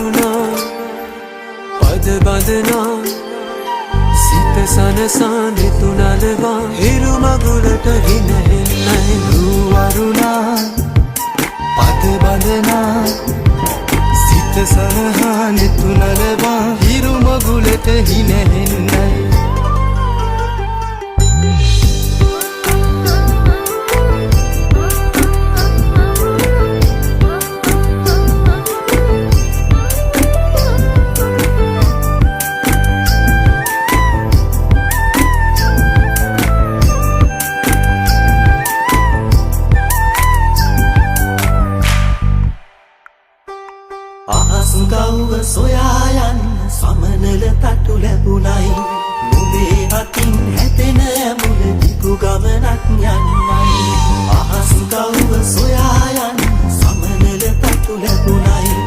වරුණා පද බඳනා සිත සනසා නිතුනලවා හිරු මගුලට හිනහෙන්නයි වරුණා පද බඳනා සිත සනහා නිතුනලවා හිරු මගුලට හිනහෙන්නයි ගව්ව සොයා යන්න සමනල තටු ලැබුණයි මුලේ අතින් හැතෙන ඇමුල දිගු ගමනක් යන්නයි අහස් ගව්ව සොයා යන්න සමනල තටු ලැබුණයි